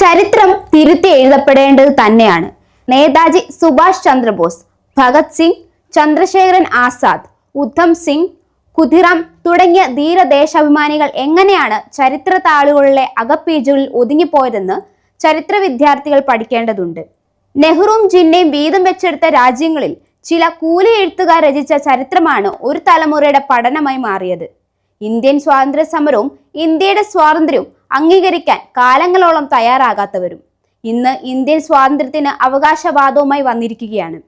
ചരിത്രം തിരുത്തി എഴുതപ്പെടേണ്ടത് തന്നെയാണ്. നേതാജി സുഭാഷ് ചന്ദ്രബോസ്, ഭഗത് സിംഗ്, ചന്ദ്രശേഖരൻ ആസാദ്, ഉദ്ധം സിംഗ്, ഖുദിറാം തുടങ്ങിയ ധീരദേശാഭിമാനികൾ എങ്ങനെയാണ് ചരിത്ര താളുകളിലെ അകപ്പേജുകളിൽ ഒതുങ്ങിപ്പോയതെന്ന് ചരിത്ര വിദ്യാർത്ഥികൾ പഠിക്കേണ്ടതുണ്ട്. നെഹ്റുവും ജിന്നയും വീതം വെച്ചെടുത്ത രാജ്യങ്ങളിൽ ചില കൂലി എഴുത്തുകാർ രചിച്ച ചരിത്രമാണ് ഒരു തലമുറയുടെ പഠനമായി മാറിയത്. ഇന്ത്യൻ സ്വാതന്ത്ര്യ സമരവും ഇന്ത്യയുടെ സ്വാതന്ത്ര്യവും അംഗീകരിക്കാൻ കാലങ്ങളോളം തയ്യാറാകാത്തവരും ഇന്ന് ഇന്ത്യൻ സ്വാതന്ത്ര്യത്തിന് അവകാശവാദവുമായി വന്നിരിക്കുകയാണ്.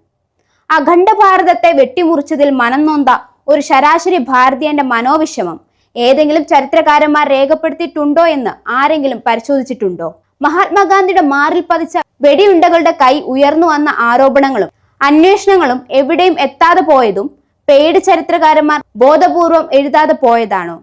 അഖണ്ഡ ഭാരതത്തെ വെട്ടിമുറിച്ചതിൽ മനം നൊന്ത ഒരു ശരാശരി ഭാരതീയന്റെ മനോവിഷമം ഏതെങ്കിലും ചരിത്രകാരന്മാർ രേഖപ്പെടുത്തിയിട്ടുണ്ടോ എന്ന് ആരെങ്കിലും പരിശോധിച്ചിട്ടുണ്ടോ? മഹാത്മാഗാന്ധിയുടെ മാറിൽ പതിച്ച വെടിയുണ്ടകളുടെ കൈ ഉയർന്നു വന്ന ആരോപണങ്ങളും അന്വേഷണങ്ങളും എവിടെയും എത്താതെ പോയതും പെയ്ഡ് ചരിത്രകാരന്മാർ ബോധപൂർവം എഴുതാതെ പോയതാണോ?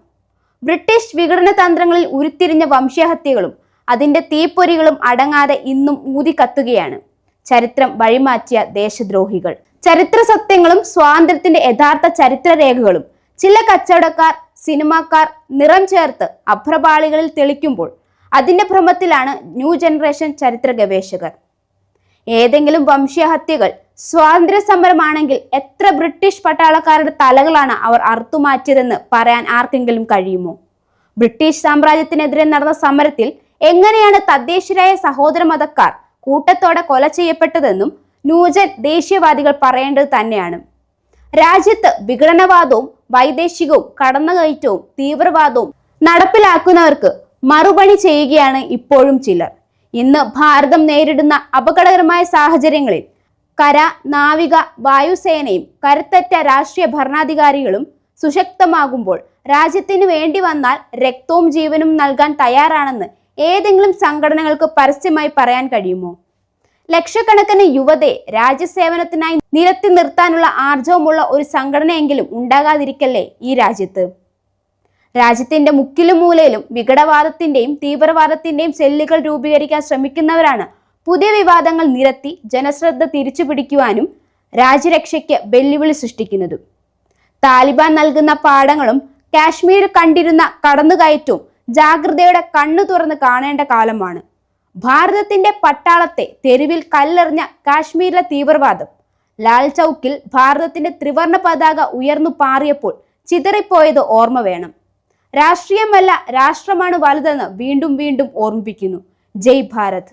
ബ്രിട്ടീഷ് വിഘടന തന്ത്രങ്ങളിൽ ഉരുത്തിരിഞ്ഞ വംശഹത്യകളും അതിന്റെ തീപ്പൊരികളും അടങ്ങാതെ ഇന്നും ഊതിക്കത്തുകയാണ്. ചരിത്രം വഴിമാറ്റിയ ദേശദ്രോഹികൾ. ചരിത്ര സത്യങ്ങളും സ്വാതന്ത്ര്യത്തിന്റെ യഥാർത്ഥ ചരിത്രരേഖകളും ചില കച്ചവടക്കാർ, സിനിമാക്കാർ നിറം ചേർത്ത് അഭ്രപാളികളിൽ തെളിക്കുമ്പോൾ അതിന്റെ ഭ്രമത്തിലാണ് ന്യൂ ജനറേഷൻ ചരിത്ര ഗവേഷകർ. ഏതെങ്കിലും വംശഹത്യകൾ സ്വാതന്ത്ര്യ സമരമാണെങ്കിൽ എത്ര ബ്രിട്ടീഷ് പട്ടാളക്കാരുടെ തലകളാണ് അവർ അറുത്തുമാറ്റിയതെന്ന് പറയാൻ ആർക്കെങ്കിലും കഴിയുമോ? ബ്രിട്ടീഷ് സാമ്രാജ്യത്തിനെതിരെ നടന്ന സമരത്തിൽ എങ്ങനെയാണ് തദ്ദേശീയരായ സഹോദര മതക്കാർ കൂട്ടത്തോടെ കൊല ചെയ്യപ്പെട്ടതെന്നും ന്യൂജൻ ദേശീയവാദികൾ പറയേണ്ടത് തന്നെയാണ്. രാജ്യത്ത് വിഘടനവാദവും വൈദേശികവും കടന്നുകയറ്റവും തീവ്രവാദവും നടപ്പിലാക്കുന്നവർക്ക് മറുപണി ചെയ്യുകയാണ് ഇപ്പോഴും ചിലർ. ഇന്ന് ഭാരതം നേരിടുന്ന അപകടകരമായ സാഹചര്യങ്ങളിൽ കര, നാവിക, വായുസേനയും കരുത്തറ്റ രാഷ്ട്രീയ ഭരണാധികാരികളും സുശക്തമാകുമ്പോൾ രാജ്യത്തിന് വേണ്ടി വന്നാൽ രക്തവും ജീവനും നൽകാൻ തയ്യാറാണെന്ന് ഏതെങ്കിലും സംഘടനകൾക്ക് പരസ്യമായി പറയാൻ കഴിയുമോ? ലക്ഷക്കണക്കിന് യുവതയെ രാജ്യസേവനത്തിനായി നിരത്തി നിർത്താനുള്ള ആർജവമുള്ള ഒരു സംഘടനയെങ്കിലും ഉണ്ടാകാതിരിക്കല്ലേ ഈ രാജ്യത്ത്? രാജ്യത്തിന്റെ മുക്കിലും മൂലയിലും വിഘടവാദത്തിന്റെയും തീവ്രവാദത്തിന്റെയും സെല്ലുകൾ രൂപീകരിക്കാൻ ശ്രമിക്കുന്നവരാണ് പുതിയ വിവാദങ്ങൾ നിരത്തി ജനശ്രദ്ധ തിരിച്ചുപിടിക്കുവാനും രാജ്യരക്ഷയ്ക്ക് വെല്ലുവിളി സൃഷ്ടിക്കുന്നതും. താലിബാൻ നൽകുന്ന പാഠങ്ങളും കാശ്മീരിൽ കണ്ടിരുന്ന കടന്നുകയറ്റവും ജാഗ്രതയോടെ കണ്ണു തുറന്ന് കാണേണ്ട കാലമാണ്. ഭാരതത്തിന്റെ പട്ടാളത്തെ തെരുവിൽ കല്ലെറിഞ്ഞ കാശ്മീരിലെ തീവ്രവാദം, ലാൽ ചൗക്കിൽ ഭാരതത്തിന്റെ ത്രിവർണ പതാക ഉയർന്നു പാറിയപ്പോൾ ചിതറിപ്പോയത് ഓർമ്മ വേണം. രാഷ്ട്രീയമല്ല, രാഷ്ട്രമാണ് വലുതെന്ന് വീണ്ടും വീണ്ടും ഓർമ്മിപ്പിക്കുന്നു. ജയ് ഭാരത്.